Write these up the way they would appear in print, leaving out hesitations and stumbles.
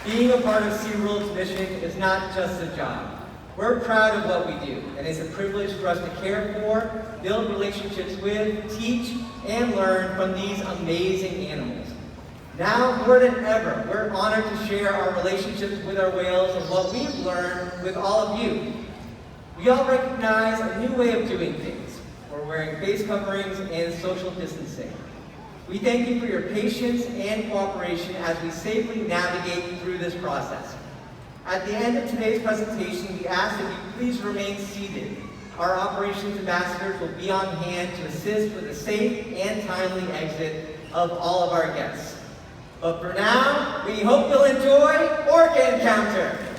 Being a part of Seaworld's mission is not just a job. We're proud of what we do, and it's a privilege for us to care for, build relationships with, teach, and learn from these amazing animals. Now, more than ever, we're honored to share our relationships with our whales and what we've learned with all of you. We all recognize a new way of doing things. We're wearing face coverings and social distancing. We thank you for your patience and cooperation as we safely navigate through this process. At the end of today's presentation, we ask that you please remain seated. Our operations ambassadors will be on hand to assist with the safe and timely exit of all of our guests. But for now, we hope you'll enjoy Orca Encounter.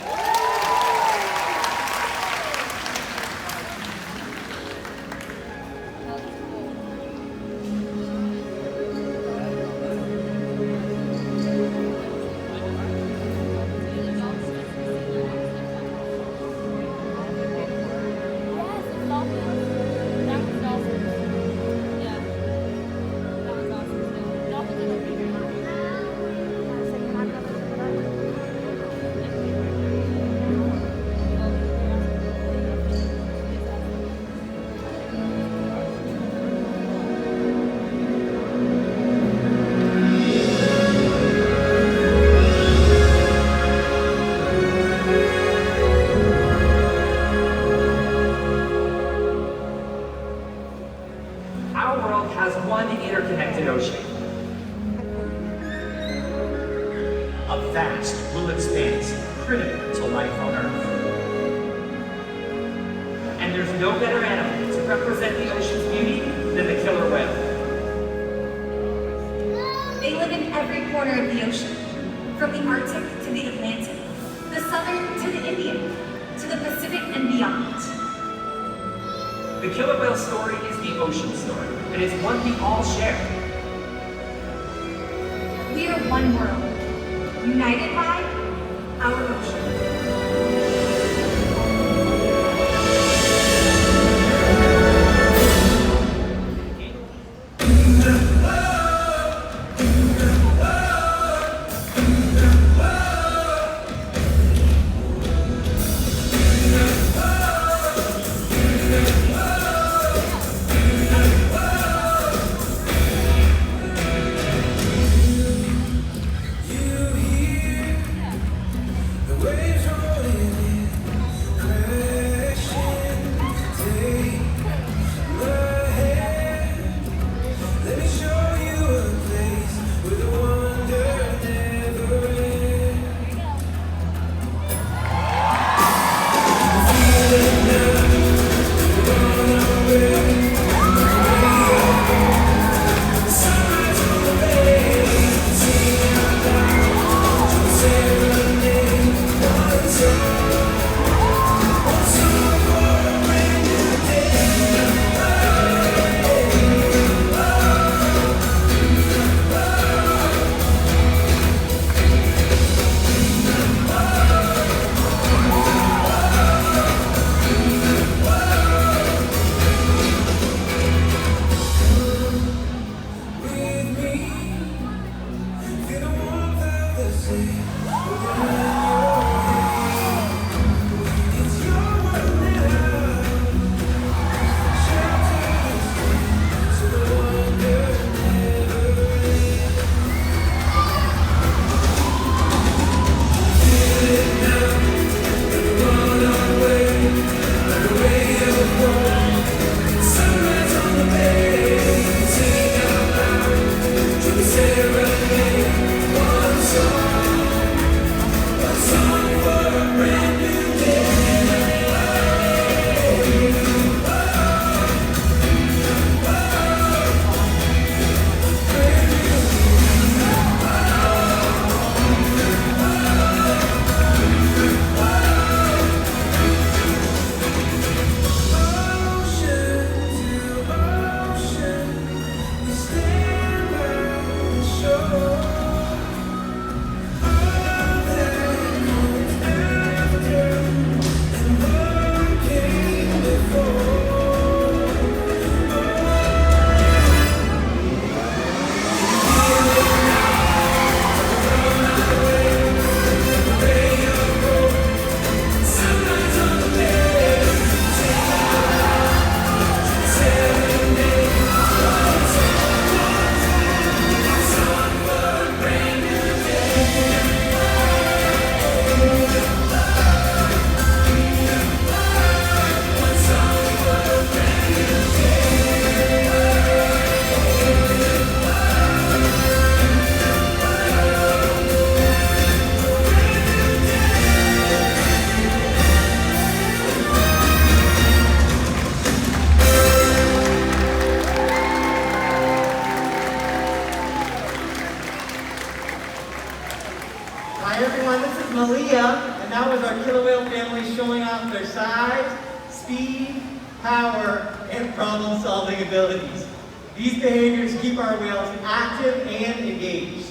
Hi everyone, this is Malia, and that was our killer whale family showing off their size, speed, power, and problem-solving abilities. These behaviors keep our whales active and engaged.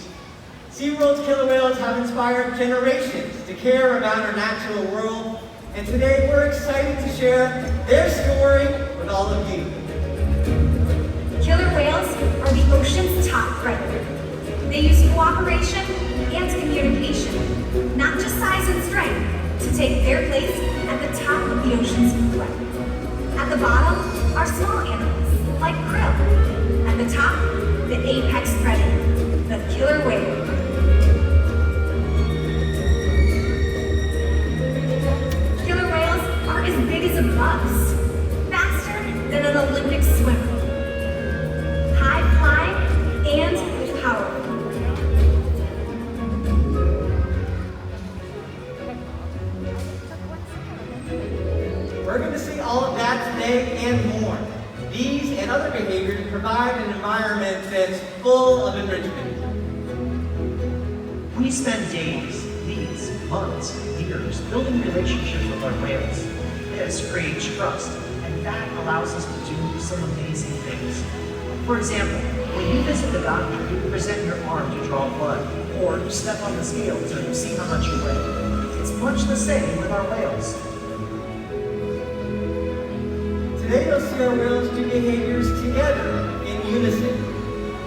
Seaworld's killer whales have inspired generations to care about our natural world, and today we're excited to share their story with all of you. Killer whales are the ocean's top predator. They use cooperation and communication, not just size and strength, to take their place at the top of the ocean's food web. At the bottom are small animals, like krill. At the top, the apex predator, the killer whale. Killer whales are as big as a bus, faster than an Olympic swimmer, high-flying and powerful. We're going to see all of that today and more. These and other behaviors provide an environment that's full of enrichment. We spend days, weeks, months, years building relationships with our whales. This creates trust, and that allows us to do some amazing things. For example, when you visit the doctor, you present your arm to draw blood, or you step on the scale to see how much you weigh. It's much the same with our whales. Today you'll see our whales do behaviors together in unison.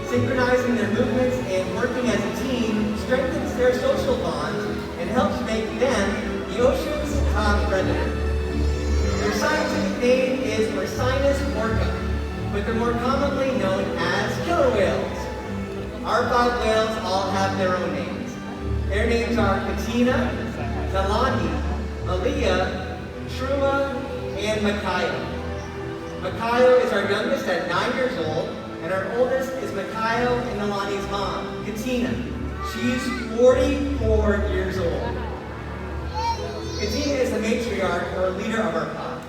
Synchronizing their movements and working as a team strengthens their social bonds and helps make them the ocean's top predator. Their scientific name is Orca, but they're more commonly known as killer whales. Our 5 whales all have their own names. Their names are Katina, Nalani, Malia, Truma, and Makayo. Makayo is our youngest at 9 years old, and our oldest is Makayo and Nalani's mom, Katina. She's 44 years old. Katina is the matriarch or leader of our pod.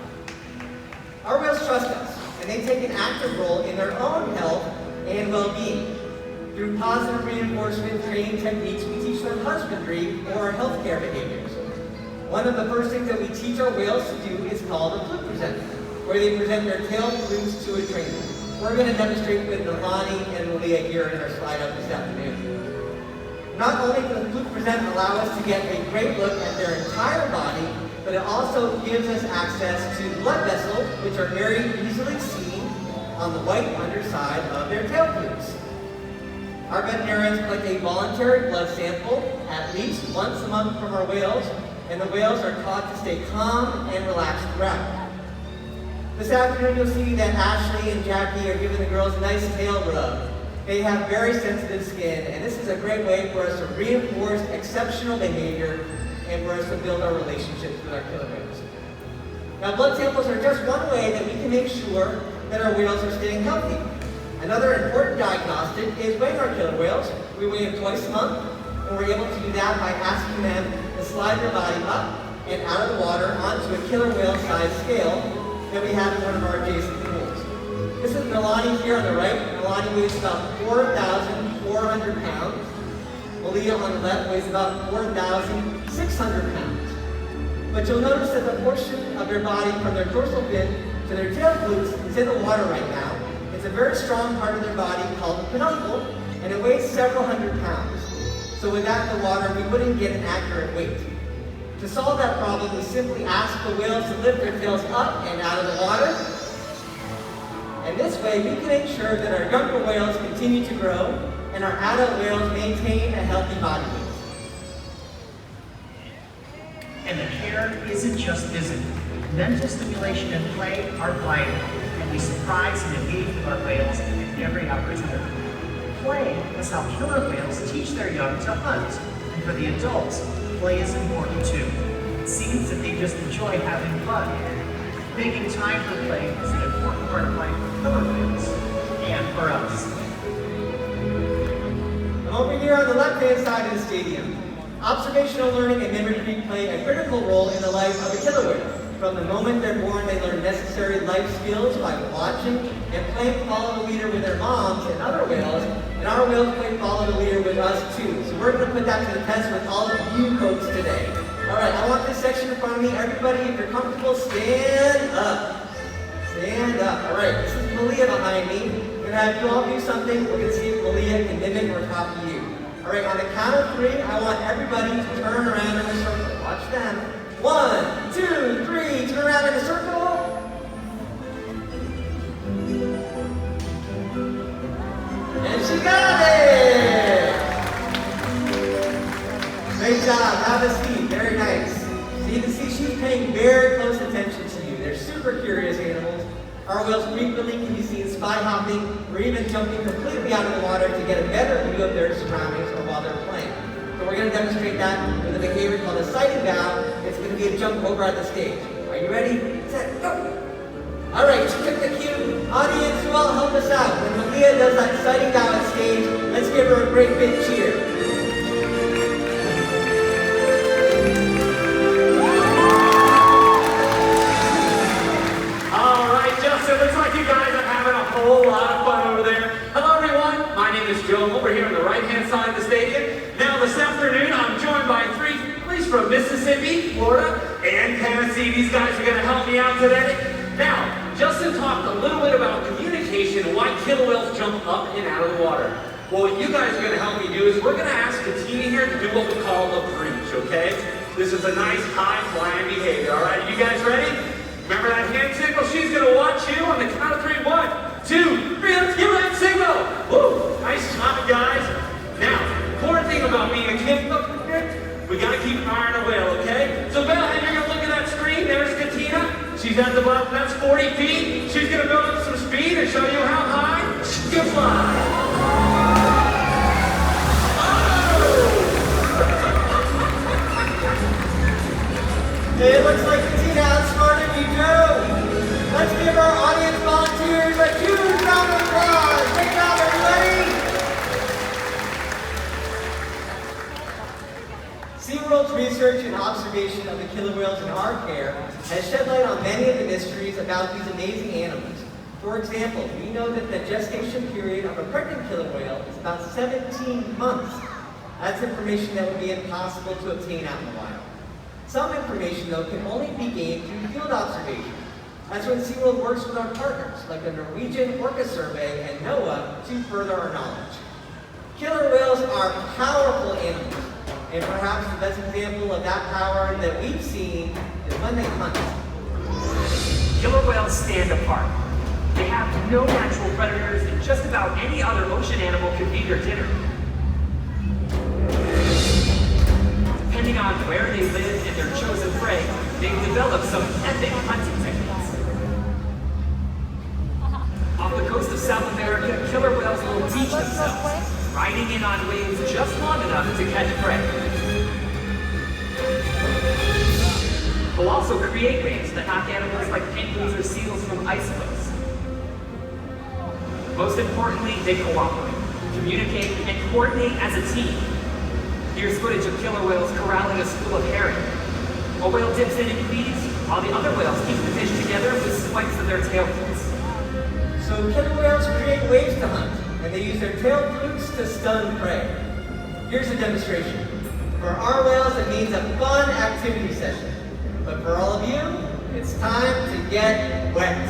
Our whales trust us, and they take an active role in their own health and well-being. Through positive reinforcement training techniques, we teach them husbandry or healthcare behaviors. One of the first things that we teach our whales to do is called a flute present, where they present their tail flutes to a trainer. We're going to demonstrate with Nalani and Malia here in our slide up this afternoon. Not only does the flute present allow us to get a great look at their entire body, but it also gives us access to blood vessels, which are very easily seen on the white underside of their tail flutes. Our veterinarians collect a voluntary blood sample at least once a month from our whales, and the whales are taught to stay calm and relaxed throughout. This afternoon you'll see that Ashley and Jackie are giving the girls a nice tail rub. They have very sensitive skin, and this is a great way for us to reinforce exceptional behavior and for us to build our relationships with our killer whales. Now, blood samples are just one way that we can make sure that our whales are staying healthy. Another important diagnostic is weighing our killer whales. We weigh them twice a month, and we're able to do that by asking them to slide their body up and out of the water onto a killer whale size scale that we have in one of our adjacent pools. This is Nalani here on the right. Nalani weighs about 4,400 pounds. Malia on the left weighs about 4,600 pounds. But you'll notice that the portion of their body from their dorsal fin to their tail flutes is in the water right now. It's a very strong part of their body called the peduncle, and it weighs several hundred pounds. So with that in the water, we wouldn't get an accurate weight. To solve that problem, we simply ask the whales to lift their tails up and out of the water. And this way, we can ensure that our younger whales continue to grow and our adult whales maintain a healthy body weight. And the care isn't just physical. Mental stimulation and play are vital, and we surprise and engage with our whales at every opportunity. Play is how killer whales teach their young to hunt, and for the adults, play is important too. It seems that they just enjoy having fun. Making time for play is an important part of life for killer whales, and for us. I'm over here on the left-hand side of the stadium. Observational learning and mimicry play a critical role in the life of a killer whale. From the moment they're born, they learn necessary life skills by watching and playing follow the leader with their moms and other whales, And our whales play follow the leader with us too. So we're going to put that to the test with all of you folks today. All right, I want this section in front of me. Everybody, if you're comfortable, stand up. Stand up. All right, this is Malia behind me. We're going to have you all do something. We're going to see if Malia can mimic or copy you. All right, on the count of 3, I want everybody to turn around in a circle. Watch them. 1, 2, 3, turn around in a circle. And she got it! Great job, have a seat, very nice. So you can see she's paying very close attention to you. They're super curious animals. Our whales frequently can be seen spy hopping or even jumping completely out of the water to get a better view of their surroundings or while they're playing. So we're going to demonstrate that with a behavior called a sighting bow. It's going to be a jump over at the stage. Are you ready? Set, go! All right, she took the cue. Audience, you all help us out. When Malia does that sighting bow on stage, let's give her a great big cheer. All right, Justin, looks like you guys are having a whole lot of fun over there. Hello, everyone. My name is Joe. We're here on the right-hand side of the stadium. Now, this afternoon, I'm joined by 3 police from Mississippi, Florida, and Tennessee. These guys are going to help me out today. Now, Justin talked a little bit about communication and why killer whales jump up and out of the water. Well, what you guys are going to help me do is we're going to ask the team here to do what we call a breach, okay? This is a nice high-flying behavior, all right? Are you guys ready? Remember that hand signal? She's going to watch you on the count of 3. 1, 2, 3, let's give her that signal! Woo! Nice job, guys. Now, important thing about being a kid, we got to keep an eye on a whale, okay? So, Bella, you're going to look at that screen. There's Katina. She's at the bottom, that's 40 feet. She's gonna build up some speed and show you how high she can fly. Oh! It looks like Katina outsmarted you, Joe. Let's give our audience volunteers a huge round of applause. Great job, everybody. Seaworld's research and observation of the killer whales in our care has shed light on many of the mysteries about these amazing animals. For example, we know that the gestation period of a pregnant killer whale is about 17 months. That's information that would be impossible to obtain out in the wild. Some information, though, can only be gained through field observation. That's when Seaworld works with our partners, like the Norwegian Orca survey and NOAA, to further our knowledge. Killer whales are powerful animals. And perhaps the best example of that power that we've seen is when they hunt. Killer whales stand apart. They have no natural predators, and just about any other ocean animal could be their dinner. Depending on where they live and their chosen prey, they've developed some epic hunting techniques. Off the coast of South America, killer whales will teach themselves, riding in on waves just long enough to catch prey. They'll also create waves that knock animals like penguins or seals from ice cliffs. Most importantly, they cooperate, communicate, and coordinate as a team. Here's footage of killer whales corralling a school of herring. A whale dips in and feeds, while the other whales keep the fish together with spikes of their tail flukes. So killer whales create waves to hunt, and they use their tail flukes to stun prey. Here's a demonstration. For our whales, it means a fun activity session. But for all of you, it's time to get wet.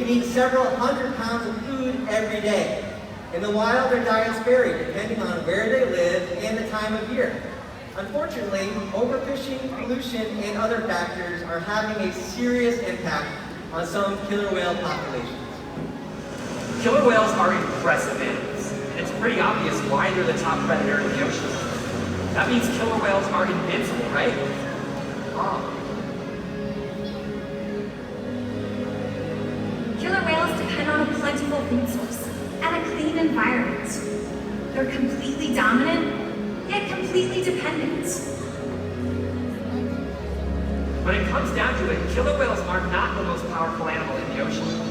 can eat several hundred pounds of food every day. In the wild, their diets vary depending on where they live and the time of year. Unfortunately, overfishing, pollution, and other factors are having a serious impact on some killer whale populations. Killer whales are impressive animals, and it's pretty obvious why they're the top predator in the ocean. That means killer whales are invincible, right? Killer whales depend on a plentiful food source and a clean environment. They're completely dominant, yet completely dependent. When it comes down to it, killer whales are not the most powerful animal in the ocean.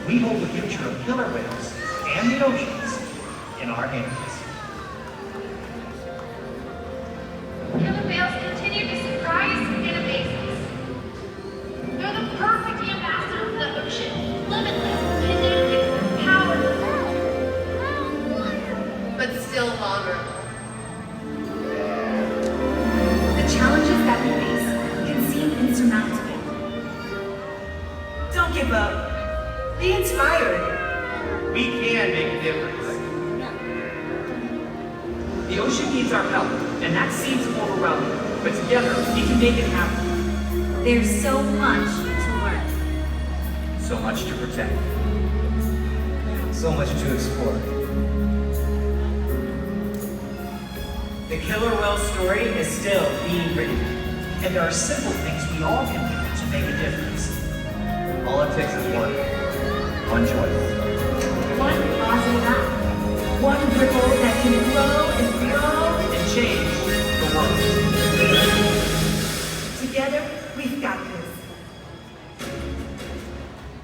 We hold the future of killer whales and the oceans in our hands. Killer whales continue to surprise and amaze us. They're the perfect ambassador for the ocean, limitless, connected, powerful, but still vulnerable. The challenges that we face can seem insurmountable. Don't give up. Be inspired. We can make a difference. The ocean needs our help, and that seems overwhelming, but together we can make it happen. There's so much to learn. So much to protect. So much to explore. The killer whale story is still being written. And there are simple things we all can do to make a difference. All it takes is one choice. One positive act. One ripple that can grow and grow. And change the world. Together, we've got this.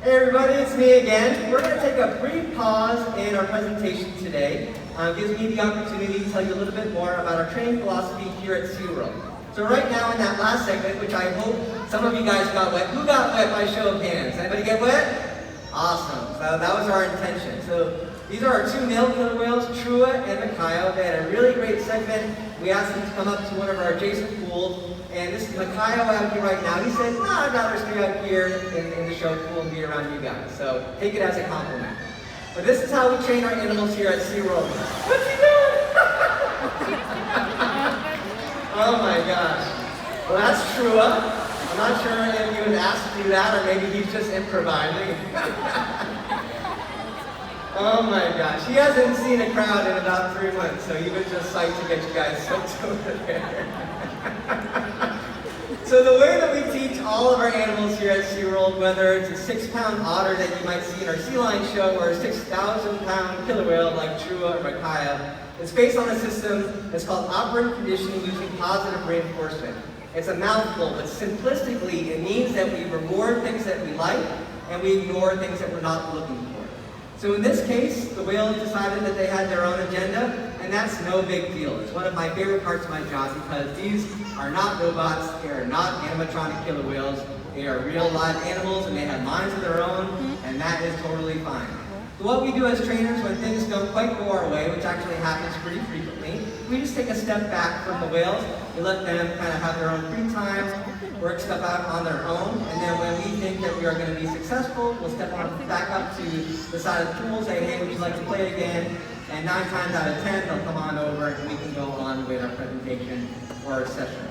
Hey everybody, it's me again. We're going to take a brief pause in our presentation today. It gives me the opportunity to tell you a little bit more about our training philosophy here at Seaworld. So right now in that last segment, which I hope some of you guys got wet. Who got wet by show of hands? Anybody get wet? Awesome. So that was our intention. So these are our two male killer whales, Trua and Makayo. They had a really great segment. We asked them to come up to one of our adjacent pools. And this is Makayo out here right now. He said, no, I'd rather stay out here in the show pool and be around you guys. So take it as a compliment. But this is how we train our animals here at Seaworld. What's he doing? Oh my gosh. Well, that's Trua. I'm not sure if he was asked to do that or maybe he's just improvising. Oh my gosh. He hasn't seen a crowd in about 3 months, so he was just psyched to get you guys soaked over there. So the way that we teach all of our animals here at Seaworld, whether it's a 6-pound otter that you might see in our sea lion show or a 6,000-pound killer whale like Trua or Makayo, it's based on a system that's called operant conditioning using positive reinforcement. It's a mouthful, but simplistically, it means that we reward things that we like and we ignore things that we're not looking for. So in this case, the whales decided that they had their own agenda, and that's no big deal. It's one of my favorite parts of my job because these are not robots, they are not animatronic killer whales, they are real live animals and they have minds of their own, and that is totally fine. So what we do as trainers when things don't quite go our way, which actually happens pretty frequently, we just take a step back from the whales, we let them kind of have their own free time, work stuff out on their own, and then when we think that we are going to be successful, we'll step on back up to the side of the pool, say, hey, would you like to play again? And 9 times out of 10, they'll come on over and we can go on with our presentation or our session.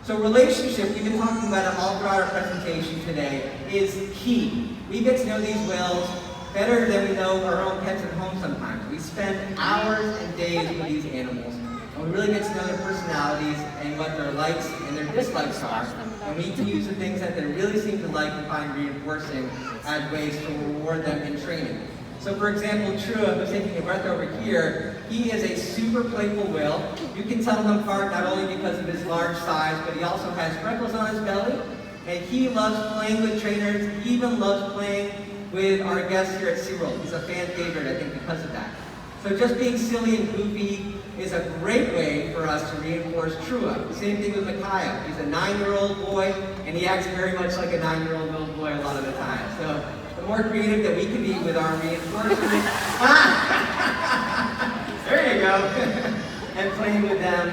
So relationship, we've been talking about it all throughout our presentation today, is key. We get to know these whales better than we know our own pets at home sometimes. We spend hours and days with these animals, and we really get to know their personalities and what their likes and their dislikes are, and we can use the things that they really seem to like and find reinforcing as ways to reward them in training. So for example, Trua, who's taking a breath over here, he is a super playful whale. You can tell him apart not only because of his large size, but he also has freckles on his belly, and he loves playing with trainers. He even loves playing with our guests here at Seaworld. He's a fan favorite, I think, because of that. So just being silly and goofy is a great way for us to reinforce Trua. Same thing with Micaiah. He's a 9-year-old boy, and he acts very much like a 9-year-old little boy a lot of the time. So the more creative that we can be with our reinforcement, there you go, and playing with them,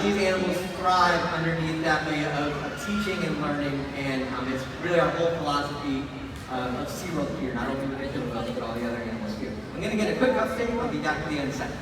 these animals thrive underneath that way of teaching and learning, and it's really our whole philosophy of Seaworld here, not only with the killer whales, but all the other animals here. I'm going to get a quick update. I'll be back at the end in a second.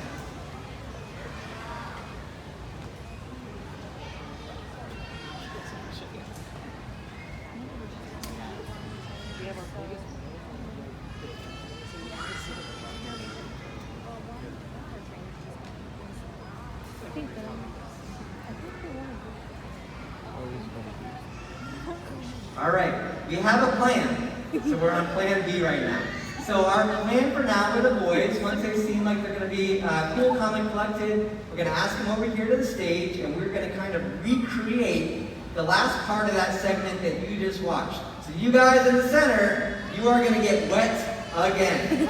All right, we have a plan. So we're on plan B right now. So our plan for now with the boys, once they seem like they're going to be cool, calm, and collected, we're going to ask them over here to the stage, and we're going to kind of recreate the last part of that segment that you just watched. So you guys in the center, you are going to get wet again.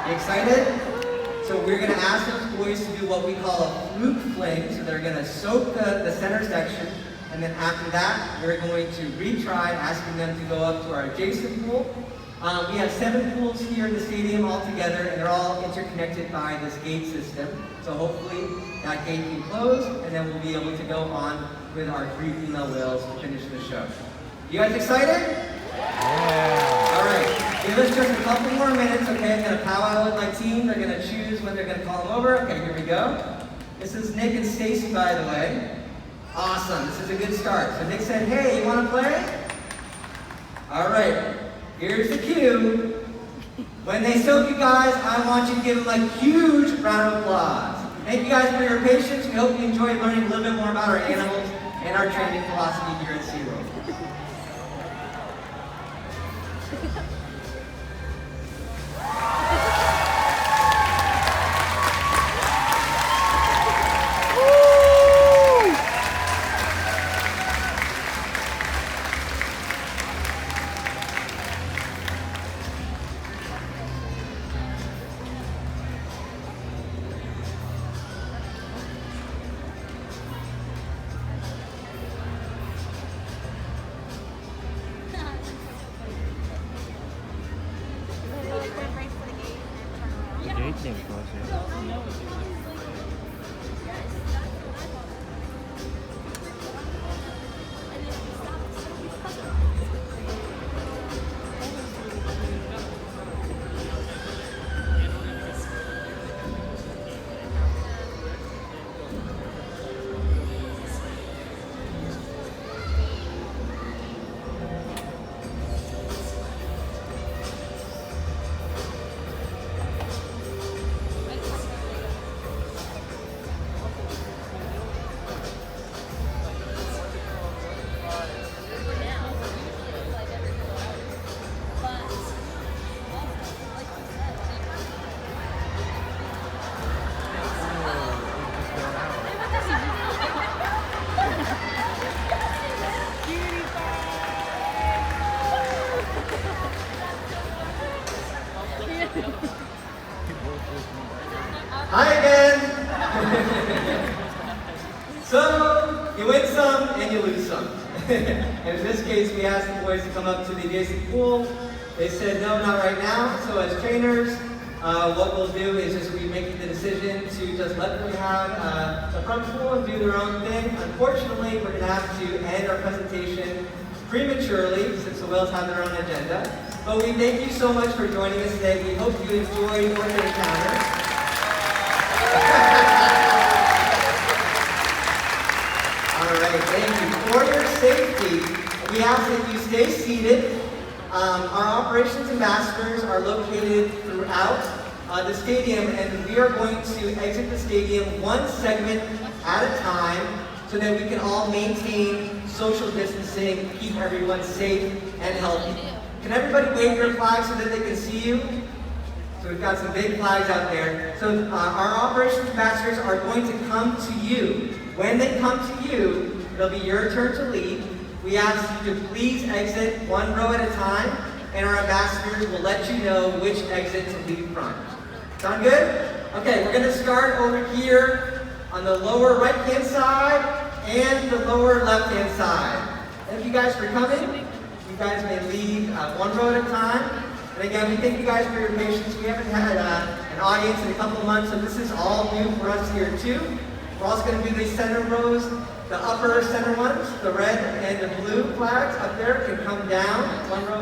You excited? So we're going to ask those boys to do what we call a fluke fling. So they're going to soak the center section, and then after that, we're going to retry, asking them to go up to our adjacent pool. We have 7 pools here in the stadium altogether, and they're all interconnected by this gate system. So hopefully that gate can close, and then we'll be able to go on with our 3 female whales to finish the show. You guys excited? Yeah. All right, give us just a couple more minutes, okay? I'm gonna powwow with my team. They're gonna choose when they're gonna call them over. Okay, here we go. This is Nick and Stacy, by the way. Awesome, this is a good start. So Nick said, hey, you wanna play? All right. Here's the cue. When they soak you guys, I want you to give them a huge round of applause. Thank you guys for your patience. We hope you enjoyed learning a little bit more about our animals and our training philosophy here at Seaworld. Hi again! So, you win some and you lose some. And in this case, we asked the boys to come up to the adjacent pool. They said, no, not right now. So as trainers, what we'll do is just be making the decision to just let them have the front pool and do their own thing. Unfortunately, we're going to have to end our presentation prematurely since the whales have their own agenda. But we thank you so much for joining us today. We hope you enjoyed Orca Encounter. Alright, thank you. For your safety, we ask that you stay seated. Our operations ambassadors are located throughout the stadium, and we are going to exit the stadium one segment at a time so that we can all maintain social distancing, keep everyone safe and healthy. Can everybody wave your flag so that they can see you? So we've got some big flags out there. So our operations ambassadors are going to come to you. When they come to you, it'll be your turn to lead. We ask you to please exit one row at a time, and our ambassadors will let you know which exit to lead from. Sound good? Okay, we're going to start over here on the lower right-hand side and the lower left-hand side. Thank you guys for coming. You guys may leave one row at a time. And again, we thank you guys for your patience. We haven't had an audience in a couple of months, so this is all new for us here too. We're also going to do these center rows. The upper center ones, the red and the blue flags up there can come down one row